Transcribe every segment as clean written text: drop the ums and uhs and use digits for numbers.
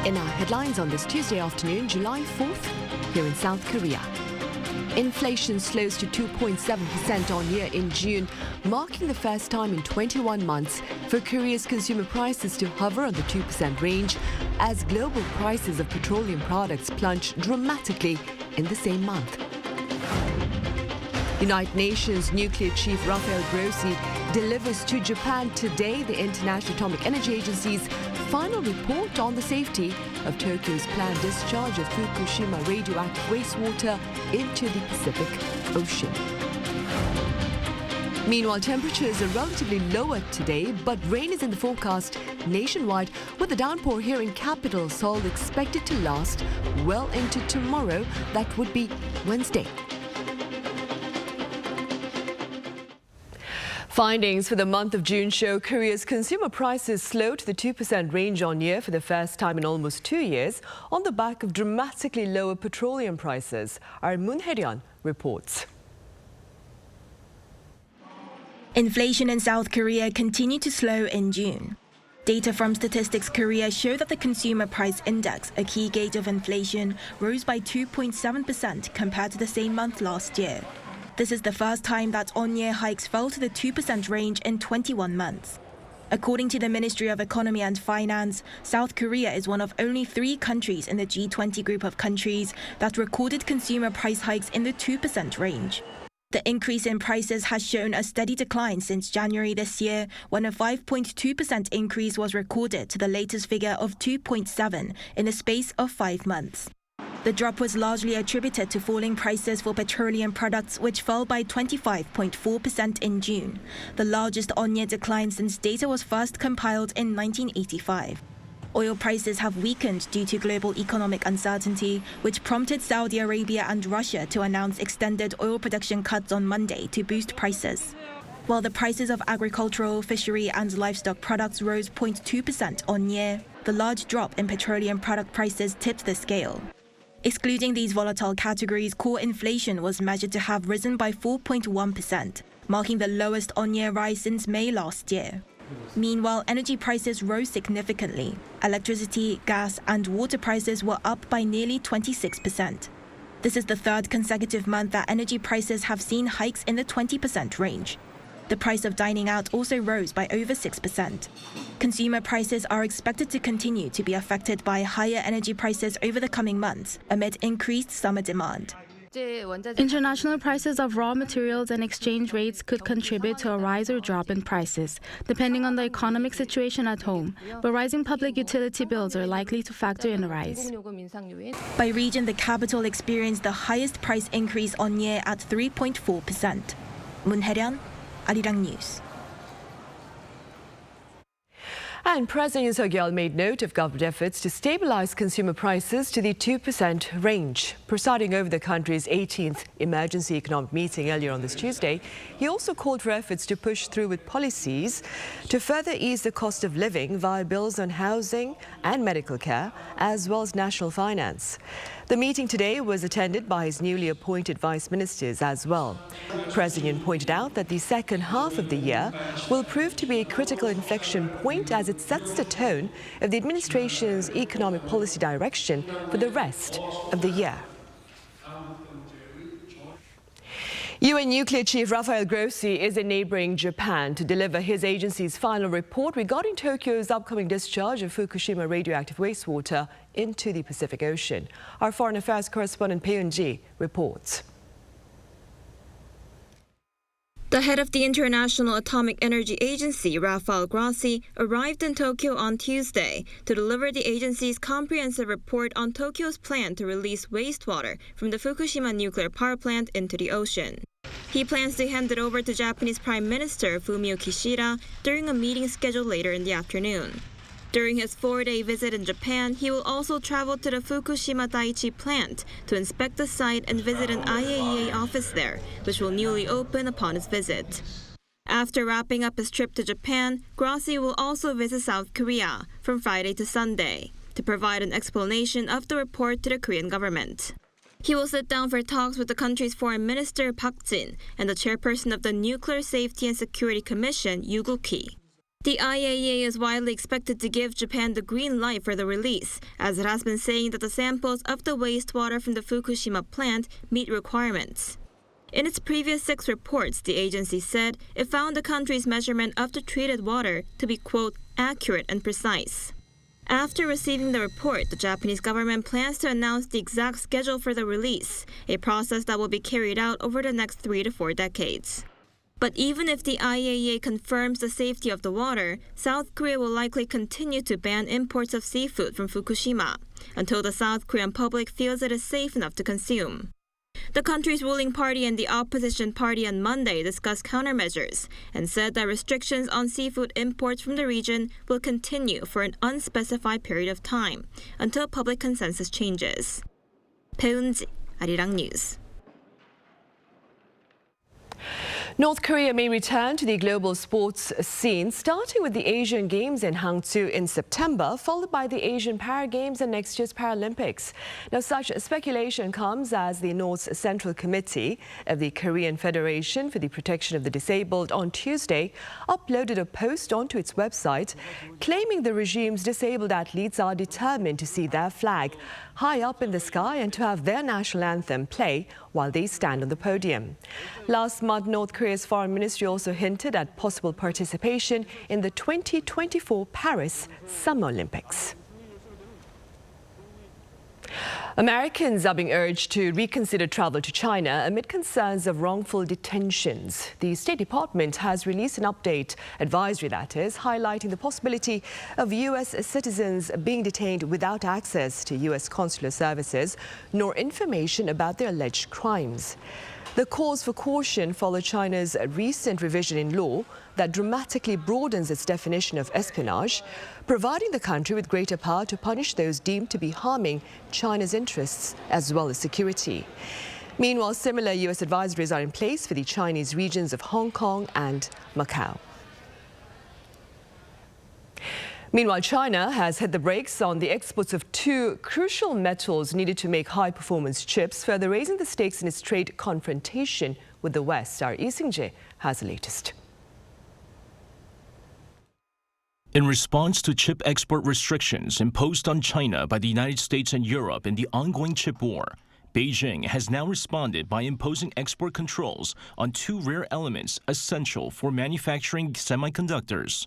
In our headlines on this Tuesday afternoon, July 4th, here in South Korea. Inflation slows to 2.7% on year in June, marking the first time in 21 months for Korea's consumer prices to hover on the 2% range as global prices of petroleum products plunged dramatically in the same month. United Nations nuclear chief Rafael Grossi delivers to Japan today the International Atomic Energy Agency's final report on the safety of Tokyo's planned discharge of Fukushima radioactive wastewater into the Pacific Ocean. Meanwhile, temperatures are relatively lower today, but rain is in the forecast nationwide, with the downpour here in capital Seoul expected to last well into tomorrow. That would be Wednesday. Findings for the month of June show Korea's consumer prices slowed to the 2% range on year for the first time in almost 2 years on the back of dramatically lower petroleum prices. Our Moon Hae-ryun reports. Inflation in South Korea continued to slow in June. Data from Statistics Korea show that the Consumer Price Index, a key gauge of inflation, rose by 2.7% compared to the same month last year. This is the first time that on-year hikes fell to the 2% range in 21 months. According to the Ministry of Economy and Finance, South Korea is one of only 3 countries in the G20 group of countries that recorded consumer price hikes in the 2% range. The increase in prices has shown a steady decline since January this year, when a 5.2% increase was recorded to the latest figure of 2.7 in the space of 5 months. The drop was largely attributed to falling prices for petroleum products, which fell by 25.4% in June, the largest on-year decline since data was first compiled in 1985. Oil prices have weakened due to global economic uncertainty, which prompted Saudi Arabia and Russia to announce extended oil production cuts on Monday to boost prices. While the prices of agricultural, fishery and livestock products rose 0.2% on year, the large drop in petroleum product prices tipped the scale. Excluding these volatile categories, core inflation was measured to have risen by 4.1%, marking the lowest on-year rise since May last year. Meanwhile, energy prices rose significantly. Electricity, gas, and water prices were up by nearly 26%. This is the third consecutive month that energy prices have seen hikes in the 20% range. The price of dining out also rose by over 6%. Consumer prices are expected to continue to be affected by higher energy prices over the coming months amid increased summer demand. International prices of raw materials and exchange rates could contribute to a rise or drop in prices, depending on the economic situation at home, but rising public utility bills are likely to factor in a rise. By region, the capital experienced the highest price increase on year at 3.4%. Moon Hae-ryun, Arirang News. And President Yoon Seok made note of government efforts to stabilize consumer prices to the 2% range. Presiding over the country's 18th emergency economic meeting earlier on this Tuesday, he also called for efforts to push through with policies to further ease the cost of living via bills on housing and medical care, as well as national finance. The meeting today was attended by his newly appointed vice ministers as well. President Yoon pointed out that the second half of the year will prove to be a critical inflection point as it sets the tone of the administration's economic policy direction for the rest of the year. UN nuclear chief Rafael Grossi is in neighboring Japan to deliver his agency's final report regarding Tokyo's upcoming discharge of Fukushima radioactive wastewater into the Pacific Ocean. Our foreign affairs correspondent Bae-eun-ji reports. The head of the International Atomic Energy Agency, Rafael Grossi, arrived in Tokyo on Tuesday to deliver the agency's comprehensive report on Tokyo's plan to release wastewater from the Fukushima nuclear power plant into the ocean. He plans to hand it over to Japanese Prime Minister Fumio Kishida during a meeting scheduled later in the afternoon. During his 4-day visit in Japan, he will also travel to the Fukushima Daiichi plant to inspect the site and visit an IAEA office there, which will newly open upon his visit. After wrapping up his trip to Japan, Grossi will also visit South Korea from Friday to Sunday to provide an explanation of the report to the Korean government. He will sit down for talks with the country's Foreign Minister Park Jin and the chairperson of the Nuclear Safety and Security Commission, Yoo Guk-hee. The IAEA is widely expected to give Japan the green light for the release, as it has been saying that the samples of the wastewater from the Fukushima plant meet requirements. In its previous 6 reports, the agency said it found the country's measurement of the treated water to be, quote, accurate and precise. After receiving the report, the Japanese government plans to announce the exact schedule for the release, a process that will be carried out over the next 3 to 4 decades. But even if the IAEA confirms the safety of the water, South Korea will likely continue to ban imports of seafood from Fukushima until the South Korean public feels it is safe enough to consume. The country's ruling party and the opposition party on Monday discussed countermeasures and said that restrictions on seafood imports from the region will continue for an unspecified period of time until public consensus changes. 배은지, Arirang News. North Korea may return to the global sports scene, starting with the Asian Games in Hangzhou in September, followed by the Asian Para Games and next year's Paralympics. Now, such speculation comes as the North's Central Committee of the Korean Federation for the Protection of the Disabled on Tuesday uploaded a post onto its website claiming the regime's disabled athletes are determined to see their flag high up in the sky and to have their national anthem play while they stand on the podium. Last month, North Korea's foreign ministry also hinted at possible participation in the 2024 Paris Summer Olympics. Americans are being urged to reconsider travel to China amid concerns of wrongful detentions. The State Department has released an update, advisory that is, highlighting the possibility of U.S. citizens being detained without access to U.S. consular services nor information about their alleged crimes. The cause for caution followed China's recent revision in law that dramatically broadens its definition of espionage, providing the country with greater power to punish those deemed to be harming China's interests as well as security. Meanwhile, similar U.S. advisories are in place for the Chinese regions of Hong Kong and Macau. Meanwhile, China has hit the brakes on the exports of 2 crucial metals needed to make high-performance chips, further raising the stakes in its trade confrontation with the West. Our Lee Seung-jae has the latest. In response to chip export restrictions imposed on China by the United States and Europe in the ongoing chip war, Beijing has now responded by imposing export controls on 2 rare elements essential for manufacturing semiconductors.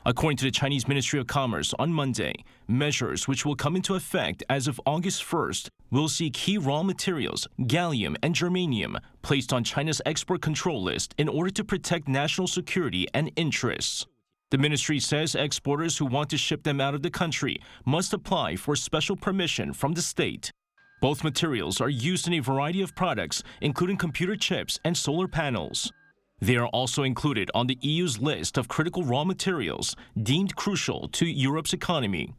According to the Chinese Ministry of Commerce on Monday, measures which will come into effect as of August 1st will see key raw materials, gallium and germanium, placed on China's export control list in order to protect national security and interests. The ministry says exporters who want to ship them out of the country must apply for special permission from the state. Both materials are used in a variety of products, including computer chips and solar panels. They are also included on the EU's list of critical raw materials deemed crucial to Europe's economy.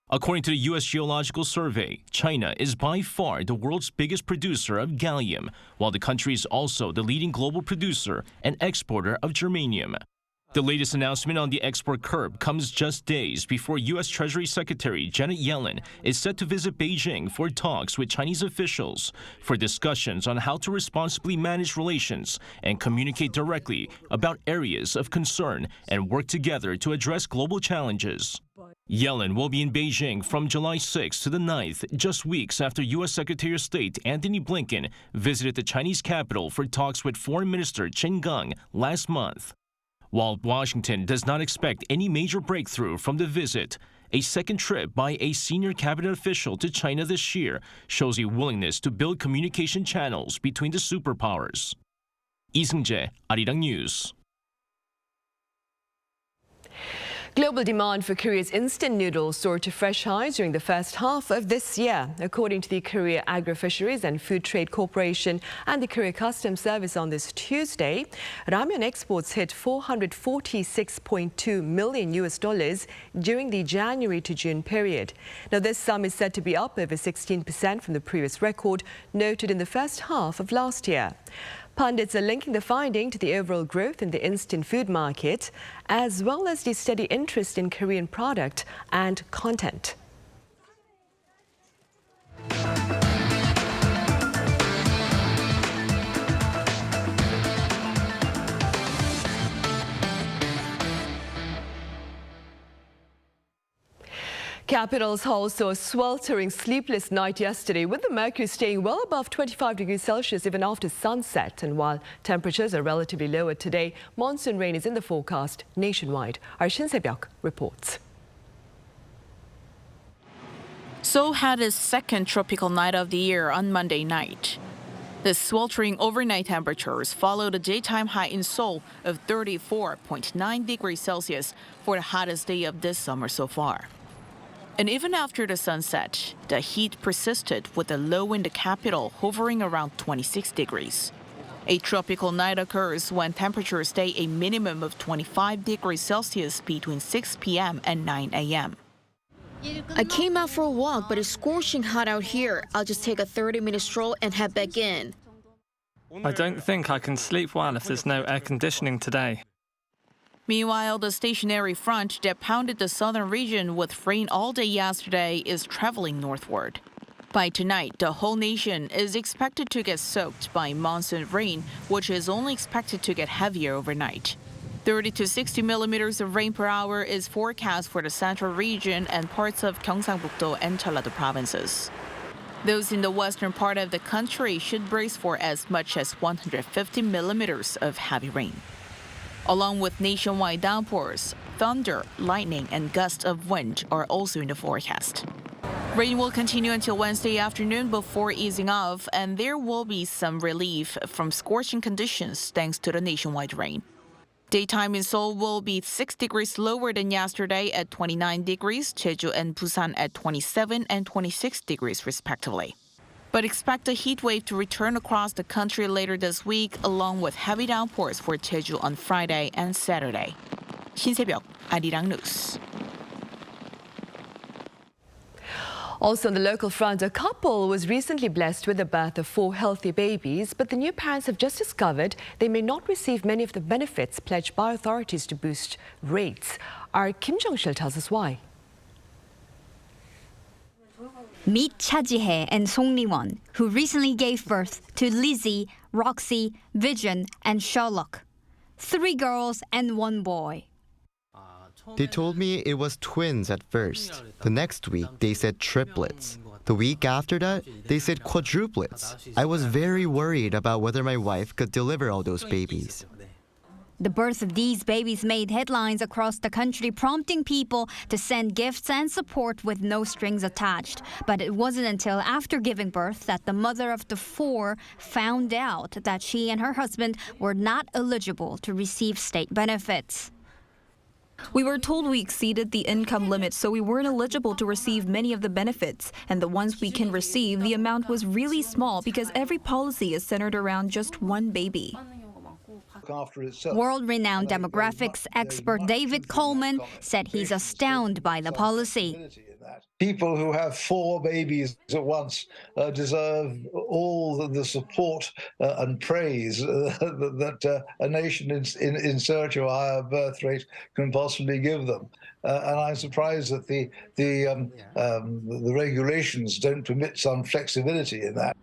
According to the U.S. Geological Survey, China is by far the world's biggest producer of gallium, while the country is also the leading global producer and exporter of germanium. The latest announcement on the export curb comes just days before U.S. Treasury Secretary Janet Yellen is set to visit Beijing for talks with Chinese officials for discussions on how to responsibly manage relations and communicate directly about areas of concern and work together to address global challenges. Yellen will be in Beijing from July 6th to the 9th, just weeks after U.S. Secretary of State Antony Blinken visited the Chinese capital for talks with Foreign Minister Qin Gang last month. While Washington does not expect any major breakthrough from the visit, a second trip by a senior cabinet official to China this year shows a willingness to build communication channels between the superpowers. Lee Seung-jae, Arirang News. Global demand for Korea's instant noodles soared to fresh highs during the first half of this year, according to the Korea Agri-Fisheries and Food Trade Corporation and the Korea Customs Service on this Tuesday. Ramen exports hit $446.2 million during the January to June period. Now, this sum is said to be up over 16% from the previous record noted in the first half of last year. Pundits are linking the finding to the overall growth in the instant food market, as well as the steady interest in Korean product and content. Capital Seoul saw a sweltering, sleepless night yesterday, with the mercury staying well above 25 degrees Celsius even after sunset. And while temperatures are relatively lower today, monsoon rain is in the forecast nationwide. Our Shin Se-byuk reports. Seoul had its second tropical night of the year on Monday night. The sweltering overnight temperatures followed a daytime high in Seoul of 34.9 degrees Celsius for the hottest day of this summer so far. And even after the sunset, the heat persisted with the low in the capital hovering around 26 degrees. A tropical night occurs when temperatures stay a minimum of 25 degrees Celsius between 6 p.m. and 9 a.m. I came out for a walk, but it's scorching hot out here. I'll just take a 30-minute stroll and head back in. I don't think I can sleep well if there's no air conditioning today. Meanwhile, the stationary front that pounded the southern region with rain all day yesterday is traveling northward. By tonight, the whole nation is expected to get soaked by monsoon rain, which is only expected to get heavier overnight. 30 to 60 millimeters of rain per hour is forecast for the central region and parts of Gyeongsangbuk-do and Jeollado provinces. Those in the western part of the country should brace for as much as 150 millimeters of heavy rain. Along with nationwide downpours, thunder, lightning, and gusts of wind are also in the forecast. Rain will continue until Wednesday afternoon before easing off, and there will be some relief from scorching conditions thanks to the nationwide rain. Daytime in Seoul will be 6 degrees lower than yesterday at 29 degrees, Jeju and Busan at 27 and 26 degrees respectively. But expect a heat wave to return across the country later this week, along with heavy downpours for Jeju on Friday and Saturday. Shin Se-byuk, Arirang News. Also on the local front, a couple was recently blessed with the birth of 4 healthy babies, but the new parents have just discovered they may not receive many of the benefits pledged by authorities to boost rates. Our Kim Jong-sil tells us why. Meet Cha Ji-hye and Song Li-won, who recently gave birth to Lizzie, Roxy, Vision, and Sherlock. 3 girls and 1 boy. They told me it was twins at first. The next week, they said triplets. The week after that, they said quadruplets. I was very worried about whether my wife could deliver all those babies. The birth of these babies made headlines across the country, prompting people to send gifts and support with no strings attached. But it wasn't until after giving birth that the mother of the 4 found out that she and her husband were not eligible to receive state benefits. We were told we exceeded the income limit, so we weren't eligible to receive many of the benefits. And the ones we can receive, the amount was really small because every policy is centered around just 1 baby. World-renowned demographics expert David Coleman said he's astounded by the policy. People who have 4 babies at once deserve all the support and praise that a nation in search of a higher birth rate can possibly give them. And I'm surprised that the regulations don't permit some flexibility in that.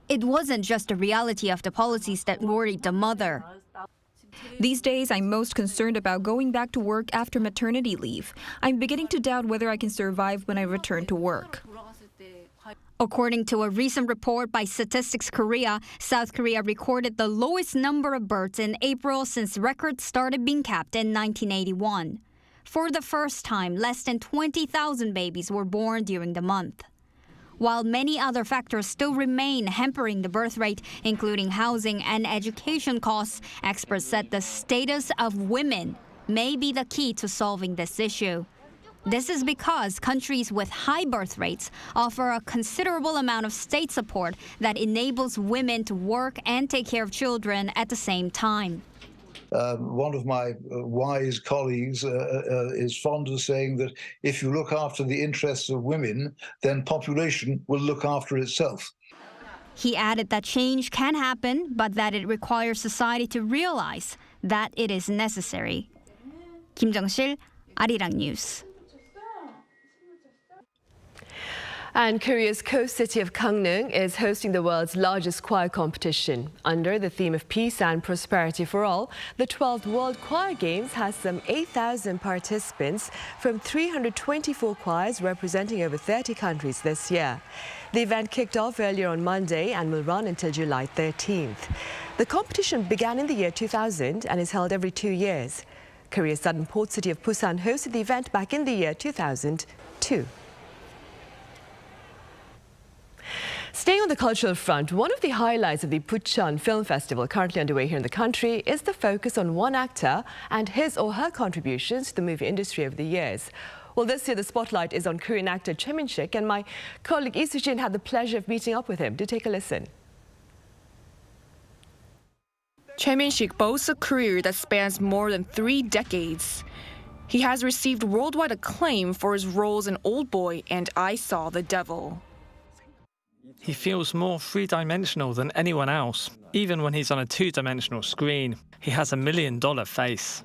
It wasn't just the reality of the policies that worried the mother. These days, I'm most concerned about going back to work after maternity leave. I'm beginning to doubt whether I can survive when I return to work. According to a recent report by Statistics Korea, South Korea recorded the lowest number of births in April since records started being kept in 1981. For the first time, less than 20,000 babies were born during the month. While many other factors still remain hampering the birth rate, including housing and education costs, experts said the status of women may be the key to solving this issue. This is because countries with high birth rates offer a considerable amount of state support that enables women to work and take care of children at the same time. One of my wise colleagues is fond of saying that if you look after the interests of women, then population will look after itself. He added that change can happen, but that it requires society to realize that it is necessary. Kim Jong-sil, Arirang News. And Korea's coast city of Gangneung is hosting the world's largest choir competition. Under the theme of peace and prosperity for all, the 12th World Choir Games has some 8,000 participants from 324 choirs representing over 30 countries this year. The event kicked off earlier on Monday and will run until July 13th. The competition began in the year 2000 and is held every 2 years. Korea's southern port city of Busan hosted the event back in the year 2002. Staying on the cultural front, one of the highlights of the Bucheon Film Festival currently underway here in the country is the focus on one actor and his or her contributions to the movie industry over the years. Well, this year the spotlight is on Korean actor Choi Min-sik, and my colleague Lee Soo-jin had the pleasure of meeting up with him. Do take a listen. Choi Min-sik boasts a career that spans more than 3 decades. He has received worldwide acclaim for his roles in Old Boy and I Saw the Devil. He feels more three-dimensional than anyone else. Even when he's on a two-dimensional screen, he has $1 million face.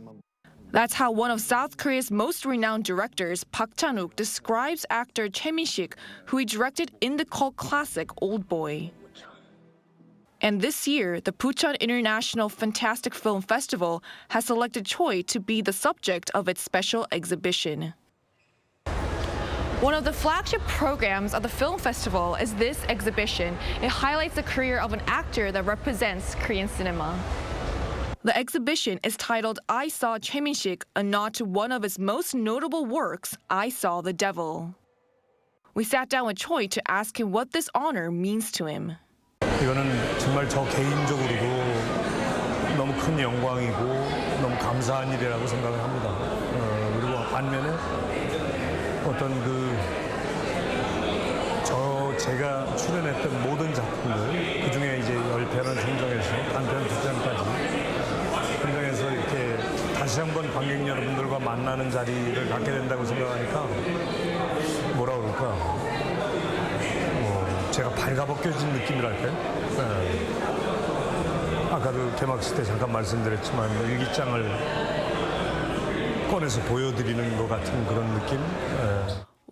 That's how one of South Korea's most renowned directors, Park Chan-wook, describes actor Choi Min-sik, who he directed in the cult classic Old Boy. And this year, the Bucheon International Fantastic Film Festival has selected Choi to be the subject of its special exhibition. One of the flagship programs of the film festival is this exhibition. It highlights the career of an actor that represents Korean cinema. The exhibition is titled I Saw Choi Min-sik, a nod to one of his most notable works, I Saw the Devil. We sat down with Choi to ask him what this honor means to him. 이거는 정말 저 개인적으로도 너무 큰 영광이고 너무 감사한 일이라고 생각을 합니다. 그리고 반면에 어떤 제가 출연했던 모든 작품들 그중에 이제 10편을 선정해서 단편 2편까지 선정해서 이렇게 다시 한번 관객 여러분들과 만나는 자리를 갖게 된다고 생각하니까 뭐라 그럴까 제가 발가벗겨진 느낌이랄까요? 아까도 개막식 때 잠깐 말씀드렸지만 일기장을 꺼내서 보여드리는 것 같은 그런 느낌?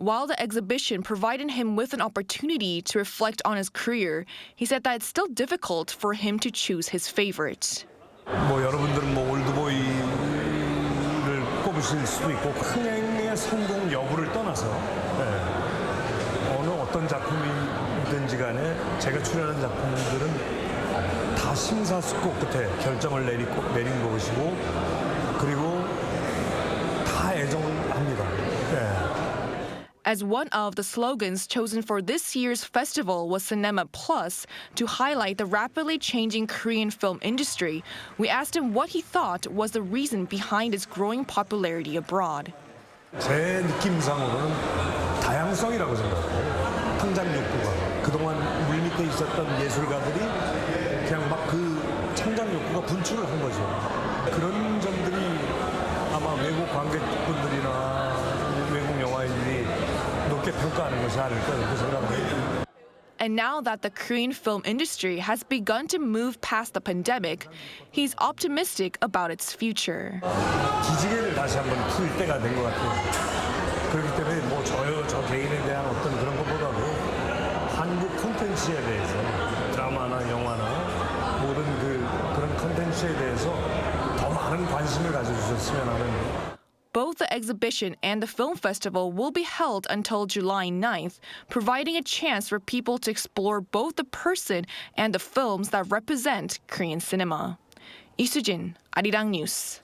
While the exhibition provided him with an opportunity to reflect on his career, he said that it's still difficult for him to choose his favorite. 여러분들은 올드보이를 꼽으실 수도 있고 흥행의 성공 여부를 떠나서 어느 어떤 작품이든지 간에 제가 출연한 작품들은 다 심사숙고 끝에 결정을 내린 것이고 그리고 다 애정을 합니다. As one of the slogans chosen for this year's festival was Cinema Plus to highlight the rapidly changing Korean film industry, we asked him what he thought was the reason behind its growing popularity abroad. 제 느낌상으로는 다양성이라고 생각해요. 창작 욕구가 그동안 물밑에 있었던 예술가들이 그냥 막 그 창작 욕구가 분출을 한 거죠. 그런 점들이 아마 외국 관객분들이나 외국 영화인들이 높게 평가하는 것이 아닐까 그렇게 생각합니다. And now that the Korean film industry has begun to move past the pandemic, he's optimistic about its future. 기지개를 다시 한번 풀 때가 된 것 같아요. 그렇기 때문에 저 개인에 대한 어떤 그런 것보다도 한국 콘텐츠에 대해서 드라마나 영화나 모든 그런 콘텐츠에 대해서 더 많은 관심을 가져주셨으면 하는. Both the exhibition and the film festival will be held until July 9th, providing a chance for people to explore both the person and the films that represent Korean cinema. Lee Soo-jin, Arirang News.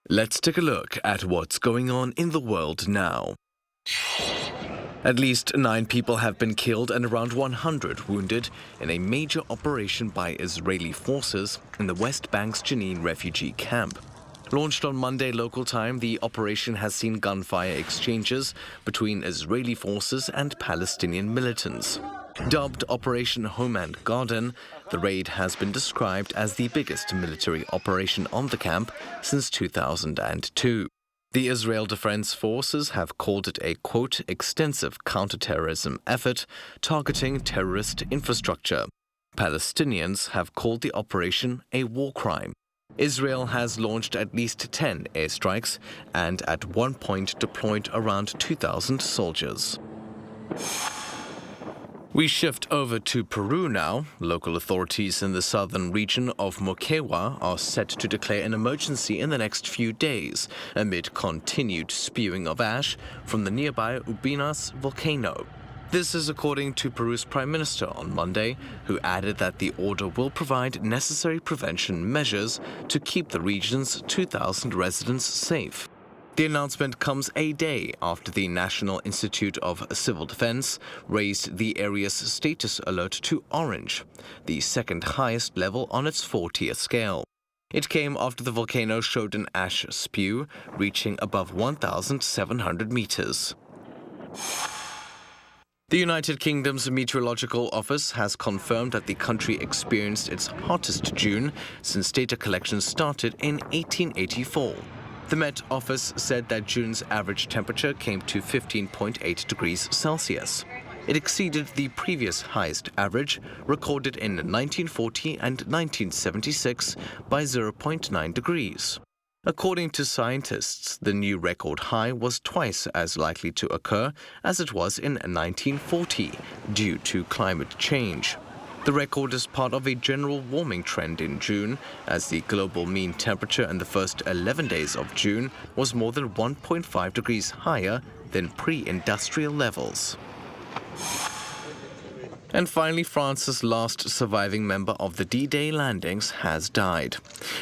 Let's take a look at what's going on in the world now. At least 9 people have been killed and around 100 wounded in a major operation by Israeli forces in the West Bank's Jenin refugee camp. Launched on Monday local time, the operation has seen gunfire exchanges between Israeli forces and Palestinian militants. Dubbed Operation Home and Garden, the raid has been described as the biggest military operation on the camp since 2002. The Israel Defense Forces have called it a, quote, extensive counterterrorism effort targeting terrorist infrastructure. Palestinians have called the operation a war crime. Israel has launched at least 10 airstrikes and at one point deployed around 2,000 soldiers. We shift over to Peru now. Local authorities in the southern region of Moquegua are set to declare an emergency in the next few days amid continued spewing of ash from the nearby Ubinas volcano. This is according to Peru's Prime Minister on Monday, who added that the order will provide necessary prevention measures to keep the region's 2,000 residents safe. The announcement comes a day after the National Institute of Civil Defense raised the area's status alert to orange, the second highest level on its 4-tier scale. It came after the volcano showed an ash spew reaching above 1,700 meters. The United Kingdom's Meteorological Office has confirmed that the country experienced its hottest June since data collection started in 1884. The Met Office said that June's average temperature came to 15.8 degrees Celsius. It exceeded the previous highest average, recorded in 1940 and 1976, by 0.9 degrees. According to scientists, the new record high was twice as likely to occur as it was in 1940 due to climate change. The record is part of a general warming trend in June, as the global mean temperature in the first 11 days of June was more than 1.5 degrees higher than pre-industrial levels. And finally, France's last surviving member of the D-Day landings has died.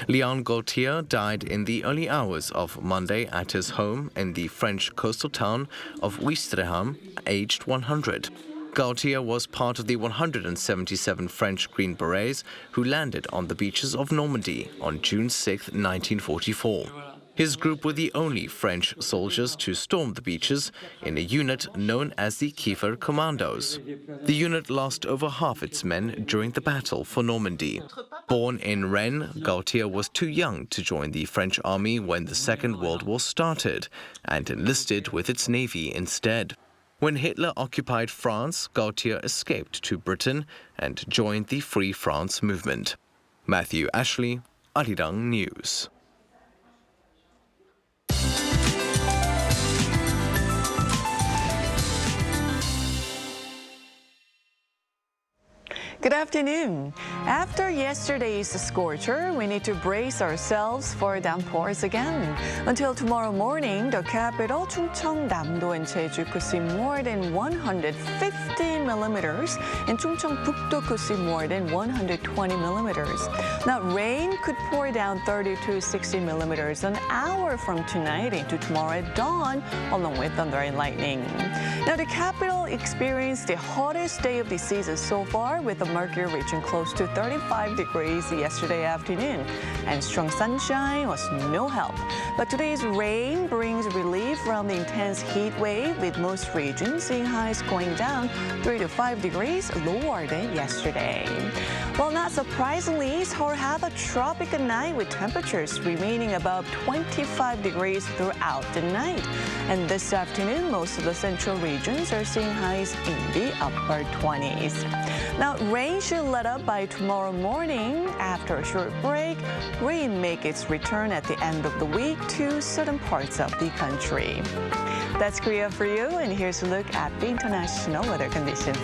Léon Gaultier died in the early hours of Monday at his home in the French coastal town of Ouistreham, aged 100. Gaultier was part of the 177 French Green Berets who landed on the beaches of Normandy on June 6, 1944. His group were the only French soldiers to storm the beaches in a unit known as the Kiefer Commandos. The unit lost over half its men during the battle for Normandy. Born in Rennes, Gaultier was too young to join the French army when the Second World War started and enlisted with its navy instead. When Hitler occupied France, Gaultier escaped to Britain and joined the Free France movement. Matthew Ashley, Arirang News. Good afternoon. After yesterday's scorcher, we need to brace ourselves for downpours again. Until tomorrow morning, the capital, Chungcheong, Namdo, and Jeju could see more than 150 millimeters, and Chungcheong-Bukdo could see more than 120 millimeters. Now, rain could pour down 30 to 60 millimeters an hour from tonight into tomorrow at dawn, along with thunder and lightning. Now, the capital experienced the hottest day of the season so far, with the mercury reaching close to 35 degrees yesterday afternoon, and strong sunshine was no help. But today's rain brings relief from the intense heat wave, with most regions seeing highs going down 3 to 5 degrees lower than yesterday. Well, not surprisingly, Seoul had a tropical night with temperatures remaining above 25 degrees throughout the night. And this afternoon, most of the central regions are seeing highs in the upper 20s. Now, rain should let up by tomorrow morning. After a short break, rain makes its return at the end of the week to certain parts of the country. That's Korea for you, and here's a look at the international weather conditions.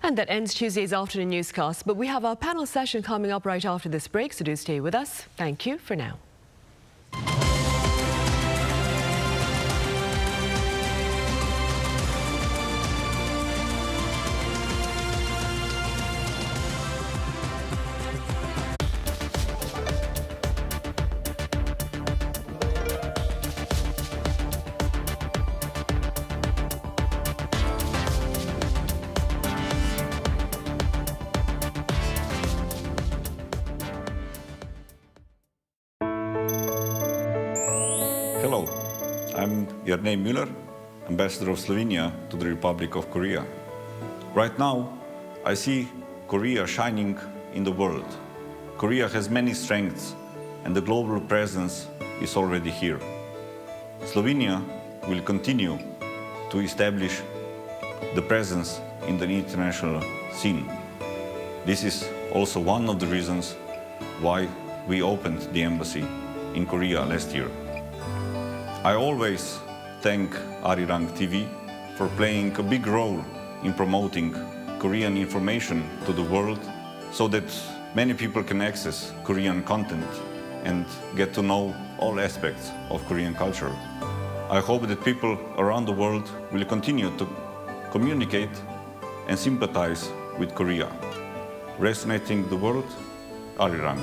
And that ends Tuesday's afternoon newscast. But we have our panel session coming up right after this break, so do stay with us. Thank you for now. Ernei Müller, Ambassador of Slovenia to the Republic of Korea. Right now, I see Korea shining in the world. Korea has many strengths, and the global presence is already here. Slovenia will continue to establish the presence in the international scene. This is also one of the reasons why we opened the embassy in Korea last year. I always thank Arirang TV for playing a big role in promoting Korean information to the world so that many people can access Korean content and get to know all aspects of Korean culture. I hope that people around the world will continue to communicate and sympathize with Korea. Resonating the world, Arirang.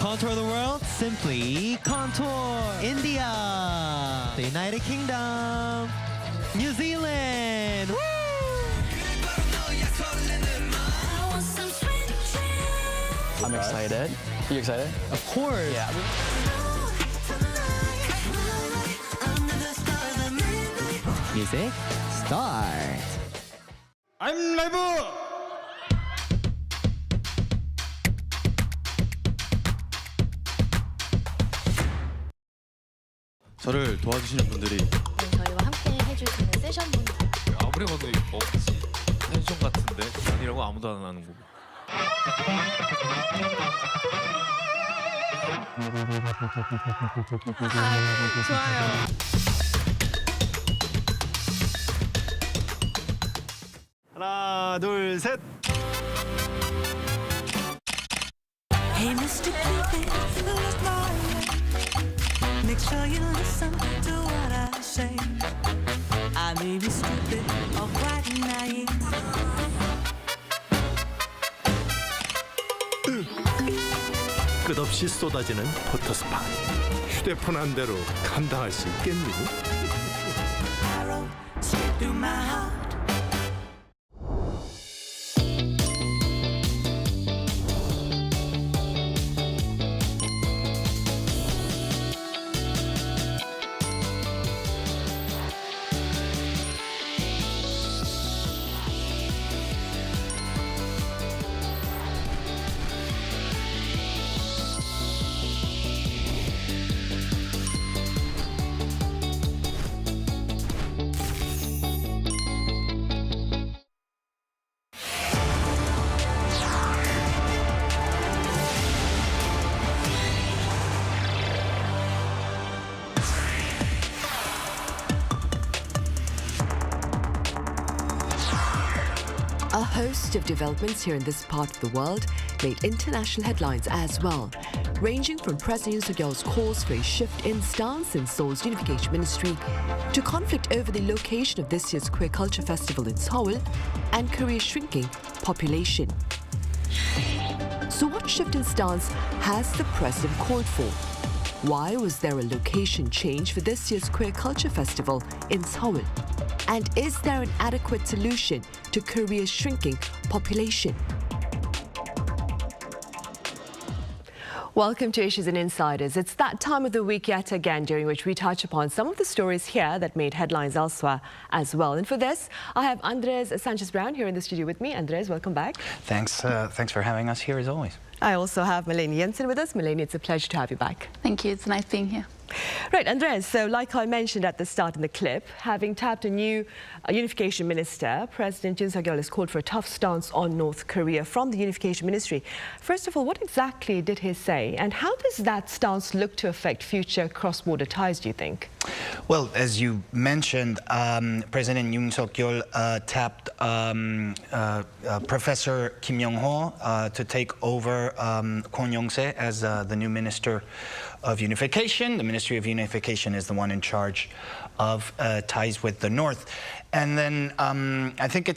Contour the world, simply contour. India, the United Kingdom, New Zealand. Woo! I'm excited. You excited? Of course. Yeah. Music, start. I'm live. 저를 도와주시는 분들이 저희와 함께 해줄 수 있는 세션분 아무리 봐도 없지. 텐션 같은데 아니라고 아무도 안 하는 거고. 좋아요. 하나, 둘, 셋. Hey, Mr. Cupid, look my way. Make sure you listen to what I say. I may be stupid or quite naive. 끝없이 쏟아지는 포토스팟. 휴대폰 한 대로 감당할 수 있겠니? Arrow straight through my heart. A host of developments here in this part of the world made international headlines as well. ranging from President Yoon Suk-yeol's calls for a shift in stance in Seoul's Unification Ministry to conflict over the location of this year's Queer Culture Festival in Seoul and Korea's shrinking population. So what shift in stance has the president called for? Why was there a location change for this year's Queer Culture Festival in Seoul? And is there an adequate solution to Korea's shrinking population? Welcome to Issues and Insiders. It's that time of the week yet again during which we touch upon some of the stories here that made headlines elsewhere as well. And for this, I have Andres Sanchez-Brown here in the studio with me. Andres, welcome back. Thanks for having us here as always. I also have Melanie Jensen with us. Melanie, it's a pleasure to have you back. Thank you. It's nice being here. Right, Andres, so like I mentioned at the start in the clip, having tapped a new unification minister, President Yoon Suk-yeol has called for a tough stance on North Korea from the unification ministry. First of all, what exactly did he say, and how does that stance look to affect future cross-border ties, do you think? Well, as you mentioned, President Yoon Suk-yeol tapped Professor Kim Yong-ho to take over Kwon Yong-se as the new Minister of Unification. The Ministry of Unification is the one in charge of ties with the North. And then I think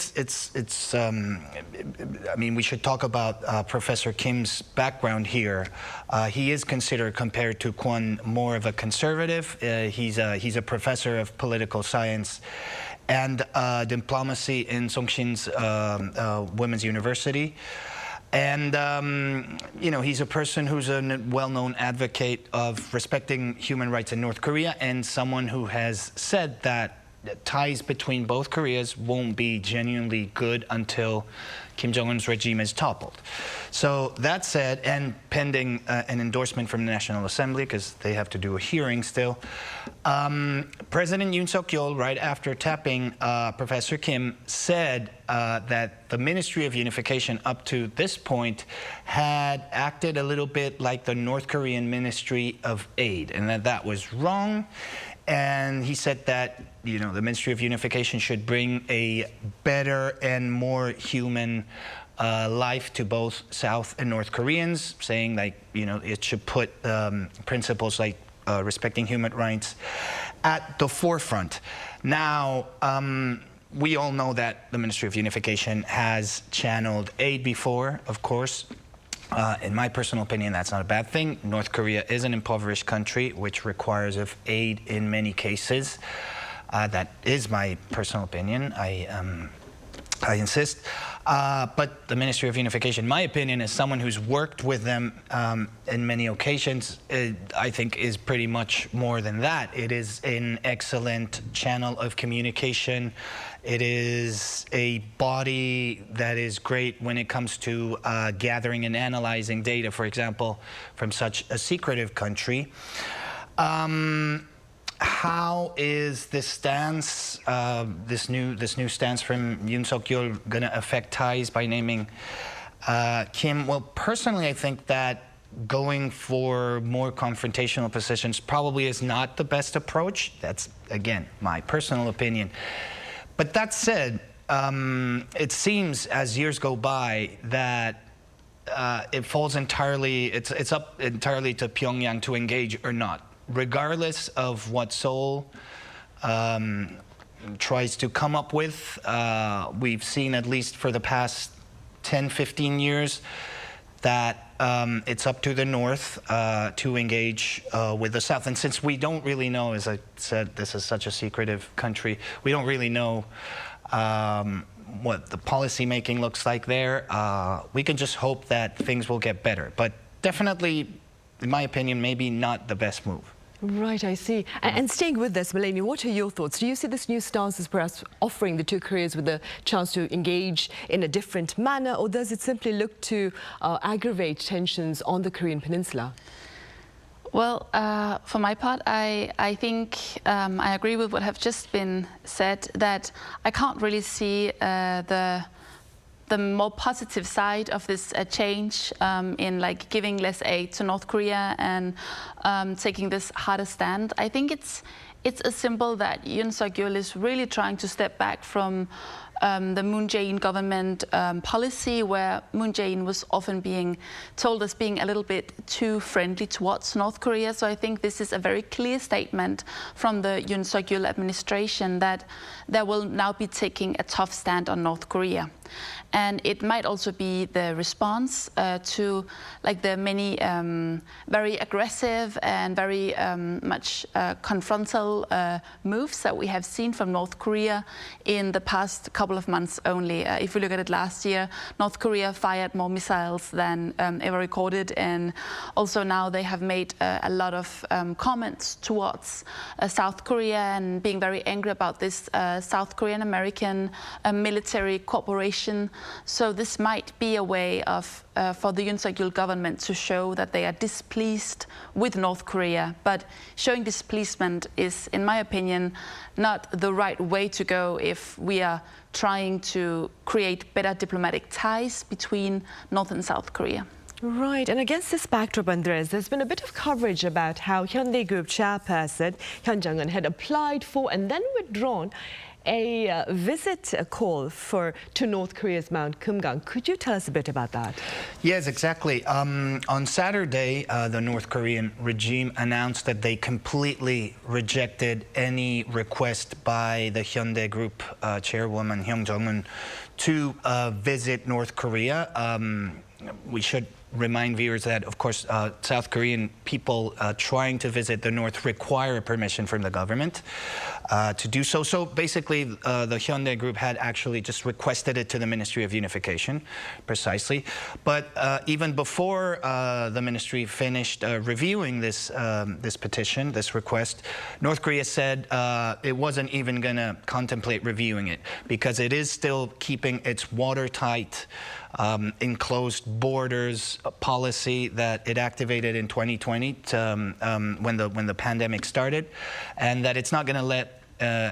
I mean, we should talk about Professor Kim's background here. He is considered, compared to Kwon, more of a conservative. He's a professor of political science and diplomacy in Songshin's Women's University. And, you know, he's a person who's a well-known advocate of respecting human rights in North Korea and someone who has said that ties between both Koreas won't be genuinely good until Kim Jong-un's regime is toppled. So that said, and pending an endorsement from the National Assembly, because they have to do a hearing still, President Yoon Suk-yeol, right after tapping Professor Kim, said that the Ministry of Unification up to this point had acted a little bit like the North Korean Ministry of Aid, and that was wrong. And he said that, you know, the Ministry of Unification should bring a better and more human life to both South and North Koreans, saying, like, you know, it should put principles like respecting human rights at the forefront. Now, we all know that the Ministry of Unification has channeled aid before, of course. In my personal opinion, that's not a bad thing. North Korea is an impoverished country, which requires of aid in many cases. That is my personal opinion. I insist. But the Ministry of Unification, in my opinion, as someone who's worked with them in many occasions, I think is pretty much more than that. It is an excellent channel of communication. It is a body that is great when it comes to gathering and analyzing data, for example, from such a secretive country. How is this stance, this new stance from Yoon Suk-yeol going to affect ties by naming Kim? Well, personally, I think that going for more confrontational positions probably is not the best approach. That's, again, my personal opinion. But that said, it seems as years go by that it falls entirely, it's up entirely to Pyongyang to engage or not. Regardless of what Seoul tries to come up with, we've seen, at least for the past 10, 15 years, that it's up to the North to engage with the South. And since we don't really know, as I said, this is such a secretive country, we don't really know what the policy making looks like there. We can just hope that things will get better. But definitely, in my opinion, maybe not the best move. Right, I see. And staying with this, Melanie, what are your thoughts? Do you see this new stance as perhaps offering the two Koreas with a chance to engage in a different manner, or does it simply look to aggravate tensions on the Korean peninsula? Well, for my part, I think I agree with what have just been said, that I can't really see the more positive side of this change in like giving less aid to North Korea and taking this harder stand. I think it's as simple that Yoon Suk-yeol is really trying to step back from the Moon Jae-in government policy, where Moon Jae-in was often being told as being a little bit too friendly towards North Korea. So I think this is a very clear statement from the Yoon Suk-yeol administration that they will now be taking a tough stand on North Korea. And it might also be the response to like the many very aggressive and very much confrontal moves that we have seen from North Korea in the past couple of months only. If we look at it last year, North Korea fired more missiles than ever recorded, and also now they have made a lot of comments towards South Korea and being very angry about this South Korean-American military cooperation. So this might be a way of for the Yoon Suk-yeol government to show that they are displeased with North Korea. But showing displeasement is, in my opinion, not the right way to go if we are trying to create better diplomatic ties between North and South Korea. Right, and against this backdrop, Andres, there's been a bit of coverage about how Hyundai Group chairperson Hyun Jung-un had applied for and then withdrawn a visit call to North Korea's Mount Kumgang. Could you tell us a bit about that? Yes, exactly. On Saturday, the North Korean regime announced that they completely rejected any request by the Hyundai Group chairwoman Hyun Jung-un to visit North Korea. We should remind viewers that, of course, South Korean people trying to visit the North require permission from the government to do so. So basically, the Hyundai Group had actually just requested it to the Ministry of Unification, precisely. But even before the ministry finished reviewing this petition, this request, North Korea said it wasn't even going to contemplate reviewing it because it is still keeping its watertight enclosed borders policy that it activated in 2020 when the pandemic started, and that it's not going to let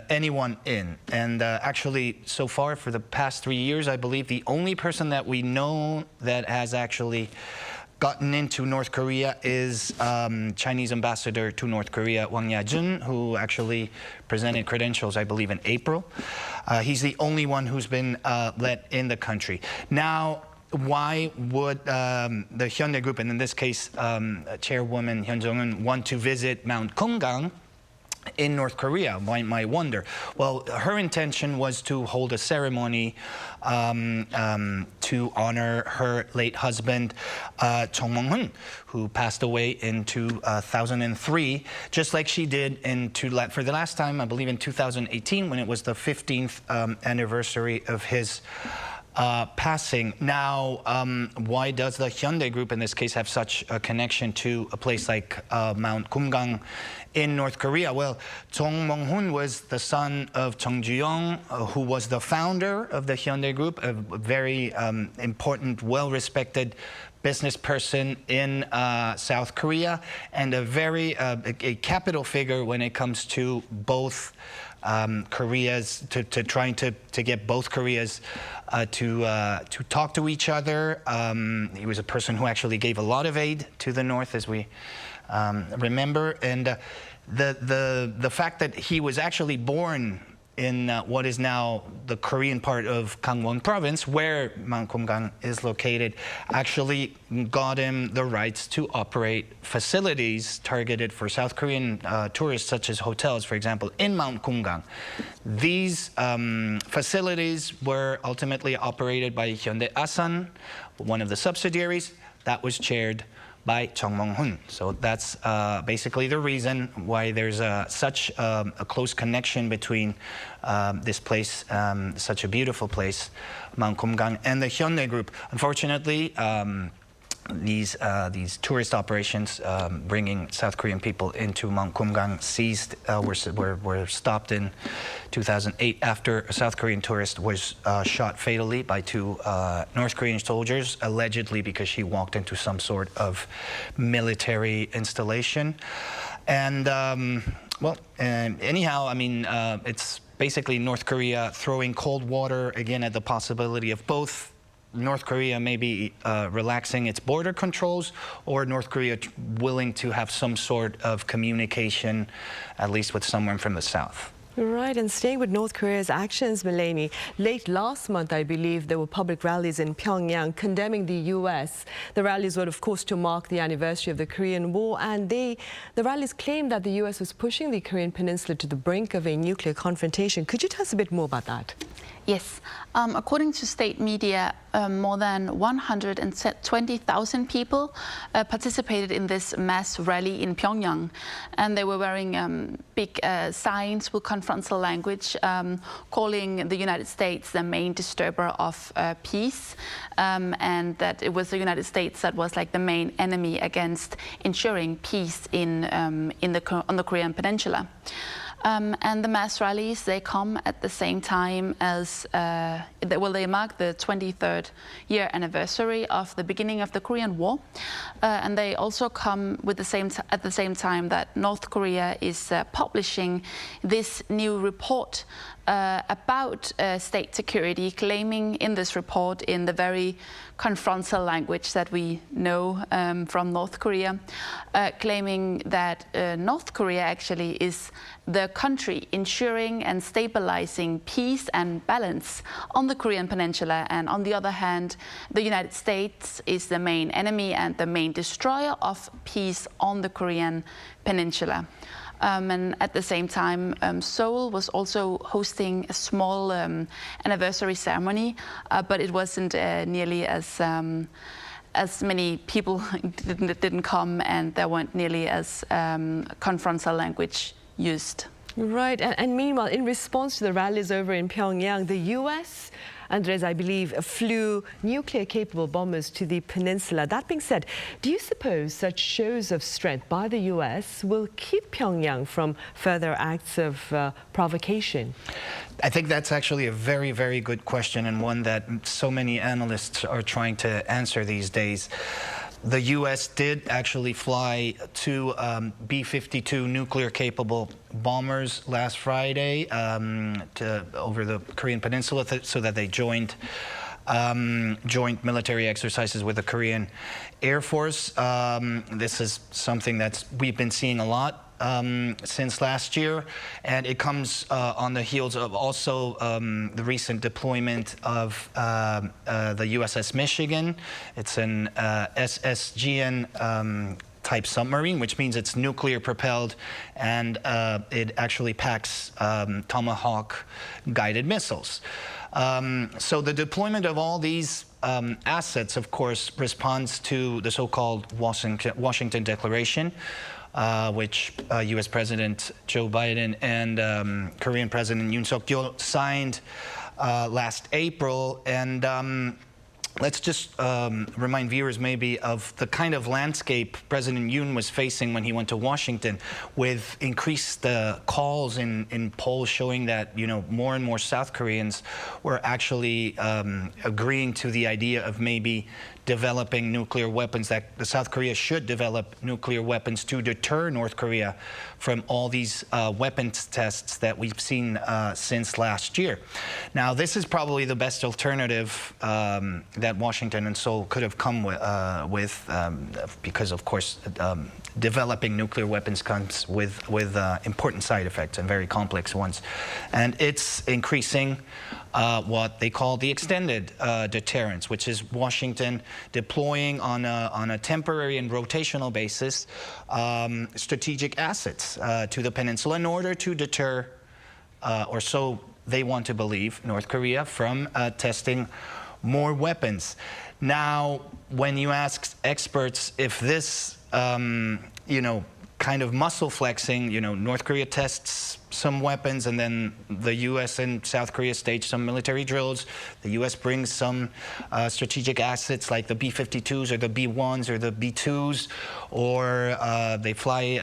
anyone in. And actually, so far, for the past 3 years, I believe the only person that we know that has actually gotten into North Korea is Chinese ambassador to North Korea, Wang Ya-jun, who actually presented credentials, I believe, in April. He's the only one who's been let in the country. Now, why would the Hyundai Group, and in this case, Chairwoman Hyun Jung-un, want to visit Mount Kumgang in North Korea? One might wonder. Well, her intention was to hold a ceremony to honor her late husband, Choi Min-sik, who passed away in 2003, just like she did for the last time, I believe, in 2018, when it was the 15th anniversary of his passing. Now, why does the Hyundai Group in this case have such a connection to a place like Mount Kumgang in North Korea? Well, Chung Mong-hun was the son of Chung Ju-young, who was the founder of the Hyundai Group, a very important, well-respected business person in South Korea, and a capital figure when it comes to both Koreas, to trying to get both Koreas to talk to each other. He was a person who actually gave a lot of aid to the North, as we remember, and the fact that he was actually born in what is now the Korean part of Gangneung province, where Mount Kumgang is located, actually got him the rights to operate facilities targeted for South Korean tourists, such as hotels, for example, in Mount Kumgang. These facilities were ultimately operated by Hyundai Asan, one of the subsidiaries, that was chaired by Chung Mong-hun. So that's basically the reason why there's such a close connection between this place, such a beautiful place, Mount Kumgang, and the Hyundai Group. Unfortunately, these tourist operations bringing South Korean people into Mount Kumgang were stopped in 2008 after a South Korean tourist was shot fatally by two North Korean soldiers, allegedly because she walked into some sort of military installation. And anyhow, I mean, it's basically North Korea throwing cold water again at the possibility of both North Korea maybe relaxing its border controls, or North Korea willing to have some sort of communication, at least with someone from the south. Right, and staying with North Korea's actions, Melanie, late last month, I believe, there were public rallies in Pyongyang condemning the U.S. The rallies were, of course, to mark the anniversary of the Korean War, and the rallies claimed that the U.S. was pushing the Korean peninsula to the brink of a nuclear confrontation. Could you tell us a bit more about that? Yes. According to state media, more than 120,000 people participated in this mass rally in Pyongyang. And they were wearing big signs with confrontal language, calling the United States the main disturber of peace, and that it was the United States that was like the main enemy against ensuring peace on the Korean peninsula. And the mass rallies, they come at the same time as, they mark the 23rd year anniversary of the beginning of the Korean War. And they also come with at the same time that North Korea is publishing this new report about state security, claiming in this report in the very confrontal language that we know from North Korea, claiming that North Korea actually is the country ensuring and stabilizing peace and balance on the Korean peninsula, and on the other hand, the United States is the main enemy and the main destroyer of peace on the Korean peninsula. And at the same time, Seoul was also hosting a small anniversary ceremony, but it wasn't nearly as many people didn't come, and there weren't nearly as confrontal language used. Right, and meanwhile, in response to the rallies over in Pyongyang, the U.S., Andres, I believe, flew nuclear-capable bombers to the peninsula. That being said, do you suppose such shows of strength by the U.S. will keep Pyongyang from further acts of provocation? I think that's actually a very, very good question, and one that so many analysts are trying to answer these days. The U.S. did actually fly two B-52 nuclear-capable bombers last Friday over the Korean peninsula, so that they joined joint military exercises with the Korean Air Force. This is something that we've been seeing a lot since last year, and it comes on the heels of also the recent deployment of the USS Michigan. It's an SSGN type submarine, which means it's nuclear propelled, and it actually packs Tomahawk guided missiles. So the deployment of all these assets, of course, responds to the so-called Washington Declaration, which U.S. President Joe Biden and Korean President Yoon signed last April. And let's just remind viewers maybe of the kind of landscape President Yoon was facing when he went to Washington, with increased calls in polls showing that, you know, more and more South Koreans were actually agreeing to the idea of maybe developing nuclear weapons, that South Korea should develop nuclear weapons to deter North Korea from all these weapons tests that we've seen since last year. Now, this is probably the best alternative that Washington and Seoul could have come with because, of course, developing nuclear weapons comes with important side effects, and very complex ones. And it's increasing what they call the extended deterrence, which is Washington deploying on a temporary and rotational basis strategic assets to the peninsula in order to deter, or so they want to believe, North Korea from testing more weapons. Now, when you ask experts if this, you know, kind of muscle flexing, you know, North Korea tests some weapons, and then the U.S. and South Korea stage some military drills. The U.S. brings some strategic assets like the B-52s or the B-1s or the B-2s, or they fly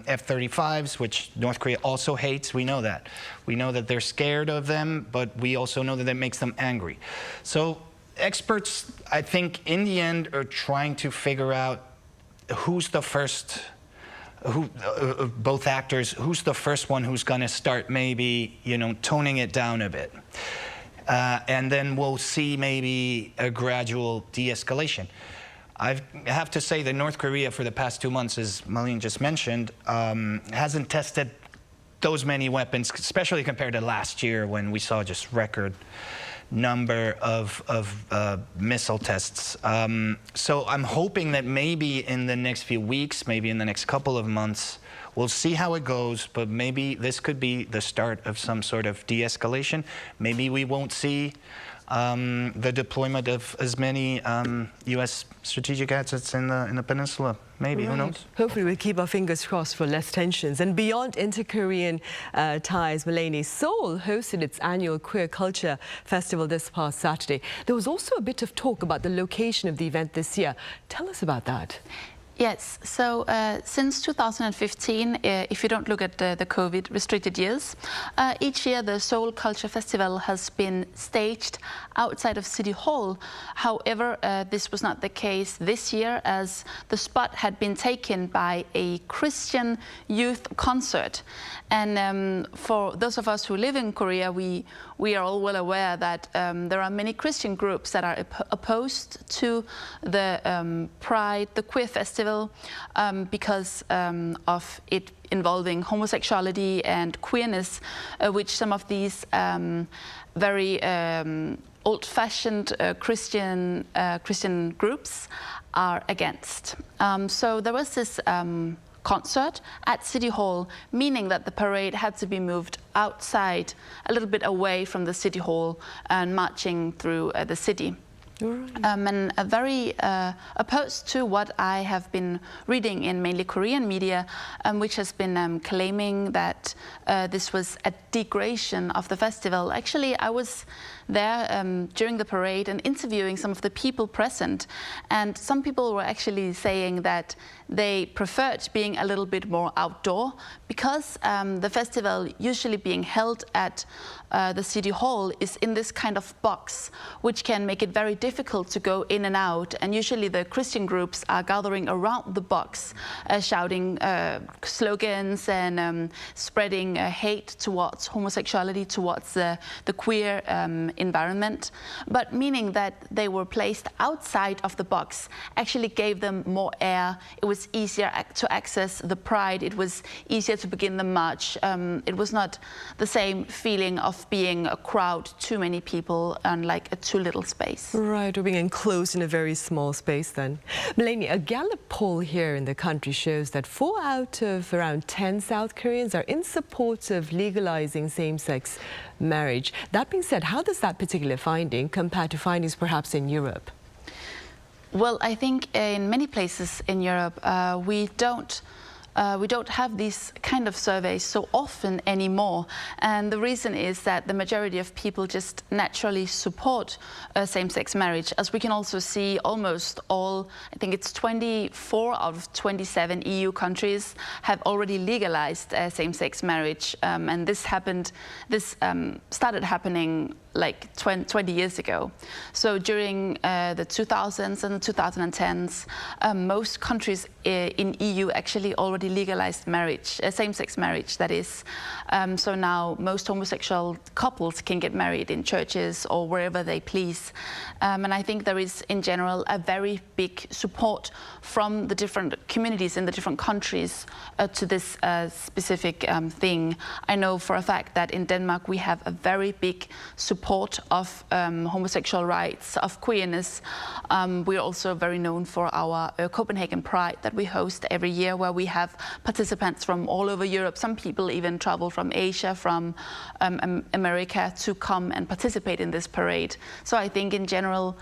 F-35s, which North Korea also hates. We know that. We know that they're scared of them, but we also know that it makes them angry. So experts, I think, in the end, are trying to figure out who's the first, both actors, who's the first one who's going to start maybe, you know, toning it down a bit. And then we'll see maybe a gradual de-escalation. I have to say that North Korea, for the past 2 months, as Malin just mentioned, hasn't tested those many weapons, especially compared to last year when we saw just record number of missile tests. So I'm hoping that maybe in the next few weeks, maybe in the next couple of months, we'll see how it goes, but maybe this could be the start of some sort of de-escalation. Maybe we won't see the deployment of as many U.S. strategic assets in the peninsula. Maybe, who knows? Hopefully we'll keep our fingers crossed for less tensions. And beyond inter-Korean ties, Melanie, Seoul hosted its annual Queer Culture Festival this past Saturday. There was also a bit of talk about the location of the event this year. Tell us about that. Yes, so since 2015, if you don't look at the COVID restricted years, each year the Seoul Culture Festival has been staged outside of City Hall. However, this was not the case this year, as the spot had been taken by a Christian youth concert. And for those of us who live in Korea, we are all well aware that there are many Christian groups that are opposed to the Pride, the Queer Festival, because of it involving homosexuality and queerness, which some of these very old-fashioned Christian groups are against. So there was this concert at City Hall, meaning that the parade had to be moved outside, a little bit away from the City Hall and marching through the city. And very opposed to what I have been reading in mainly Korean media, which has been claiming that this was a degradation of the festival. Actually, I was there during the parade and interviewing some of the people present, and some people were actually saying that they preferred being a little bit more outdoor, because the festival usually being held at the City Hall is in this kind of box, which can make it very difficult to go in and out, and usually the Christian groups are gathering around the box, shouting slogans and spreading hate towards homosexuality, towards the queer environment, but meaning that they were placed outside of the box actually gave them more air. It was easier to access the pride. It was easier to begin the march. It was not the same feeling of being a crowd, too many people, and like a too little space. Right, or being enclosed in a very small space then. Melanie, a Gallup poll here in the country shows that 4 out of around 10 South Koreans are in support of legalizing same-sex marriage. That being said, how does that particular finding compare to findings perhaps in Europe? Well, I think in many places in Europe, we don't have these kind of surveys so often anymore. And the reason is that the majority of people just naturally support same-sex marriage. As we can also see, almost all, I think it's 24 out of 27 EU countries have already legalized same-sex marriage. And this started happening like 20 years ago. So during the 2000s and the 2010s, most countries in EU actually already legalized marriage, same-sex marriage, that is. So now most homosexual couples can get married in churches or wherever they please. And I think there is, in general, a very big support from the different communities in the different countries to this specific thing. I know for a fact that in Denmark we have a very big support of homosexual rights, of queerness. We're also very known for our Copenhagen Pride that we host every year, where we have participants from all over Europe. Some people even travel from Asia, from America, to come and participate in this parade. So I think in general,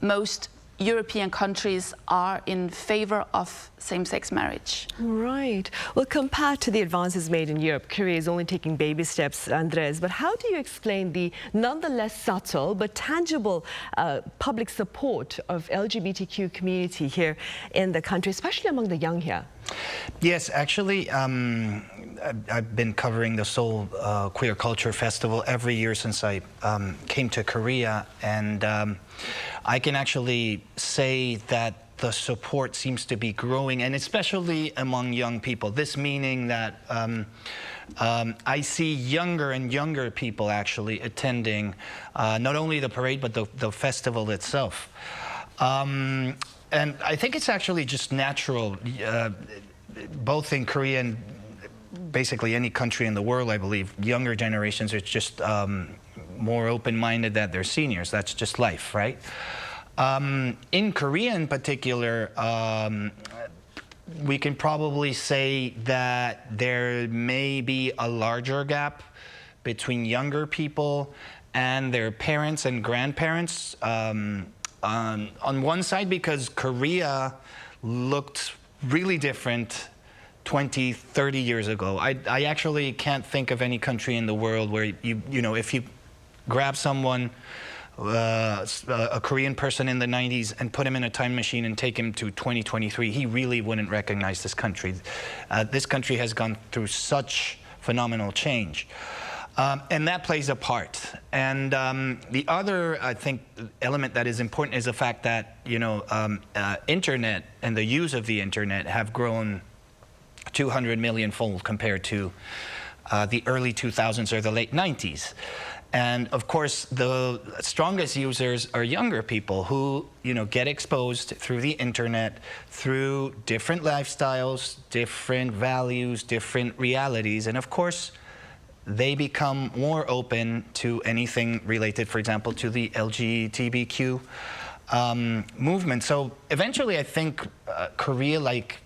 most European countries are in favor of same-sex marriage. Right. Well, compared to the advances made in Europe, Korea is only taking baby steps, Andres. But how do you explain the nonetheless subtle but tangible public support of LGBTQ community here in the country, especially among the young here? Yes, actually, I've been covering the Seoul Queer Culture Festival every year since I came to Korea, and I can actually say that the support seems to be growing, and especially among young people. This meaning that I see younger and younger people actually attending not only the parade but the festival itself. And I think it's actually just natural, both in Korea and basically any country in the world, I believe, younger generations are just more open-minded than their seniors. That's just life, right? In Korea in particular, we can probably say that there may be a larger gap between younger people and their parents and grandparents. On one side, because Korea looked really different 20, 30 years ago. I actually can't think of any country in the world where you know, if you grab someone, a Korean person in the 90s and put him in a time machine and take him to 2023, he really wouldn't recognize this country. This country has gone through such phenomenal change. And that plays a part. And the other, I think, element that is important is the fact that, you know, internet and the use of the internet have grown 200 million-fold compared to the early 2000s or the late 90s. And of course, the strongest users are younger people who, you know, get exposed through the internet, through different lifestyles, different values, different realities, and of course, they become more open to anything related, for example, to the LGBTQ movement. So eventually, I think Korea, like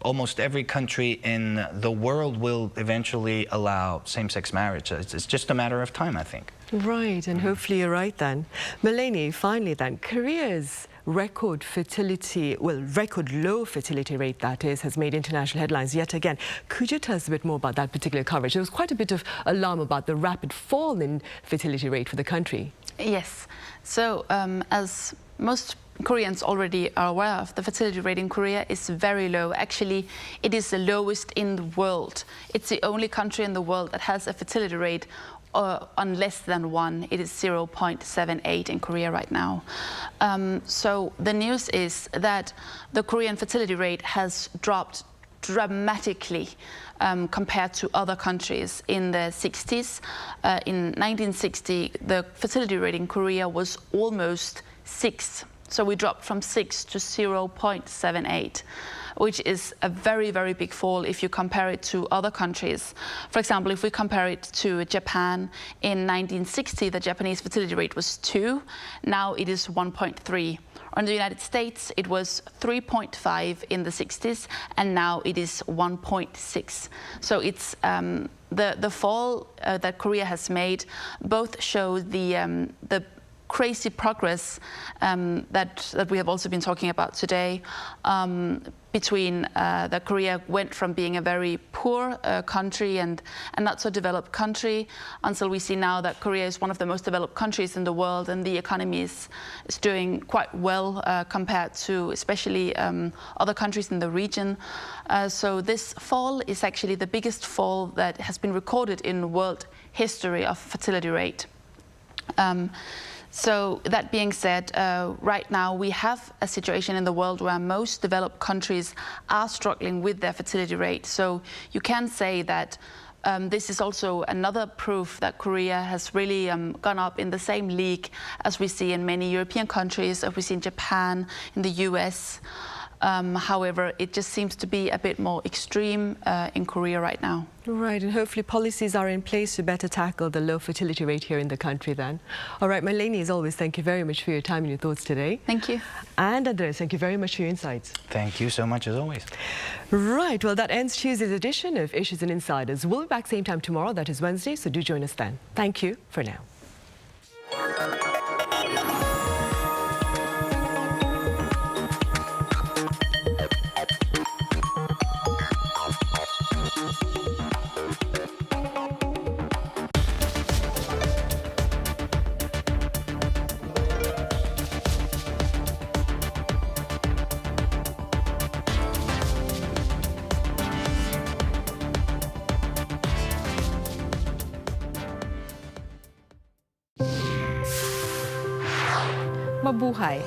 almost every country in the world, will eventually allow same-sex marriage. It's just a matter of time, I think. Right, and hopefully you're right then. Melanie, finally then, Korea's record fertility, well, record low fertility rate, that is, has made international headlines yet again. Could you tell us a bit more about that particular coverage? There was quite a bit of alarm about the rapid fall in fertility rate for the country. Yes. So, as most Koreans already are aware of, the fertility rate in Korea is very low. Actually, it is the lowest in the world. It's the only country in the world that has a fertility rate on less than 1. It is 0.78 in Korea right now. So the news is that the Korean fertility rate has dropped dramatically compared to other countries in the 60s. In 1960, the fertility rate in Korea was almost 6. So we dropped from 6 to 0.78, which is a very, very big fall if you compare it to other countries. For example, if we compare it to Japan, in 1960, the Japanese fertility rate was 2. Now it is 1.3. In the United States, it was 3.5 in the 60s, and now it is 1.6. So it's the fall that Korea has made both show the crazy progress that we have also been talking about today between that Korea went from being a very poor country and not so developed country until we see now that Korea is one of the most developed countries in the world, and the economy is doing quite well compared to especially other countries in the region. So this fall is actually the biggest fall that has been recorded in world history of fertility rate. So that being said, right now we have a situation in the world where most developed countries are struggling with their fertility rate. So you can say that this is also another proof that Korea has really gone up in the same league as we see in many European countries, as we see in Japan, in the US. However, it just seems to be a bit more extreme in Korea right now. Right, and hopefully policies are in place to better tackle the low fertility rate here in the country then. All right, Melanie, as always, thank you very much for your time and your thoughts today. Thank you. And Andres, thank you very much for your insights. Thank you so much, as always. Right, well, that ends Tuesday's edition of Issues and Insiders. We'll be back same time tomorrow, that is Wednesday, so do join us then. Thank you for now. Mabuhay!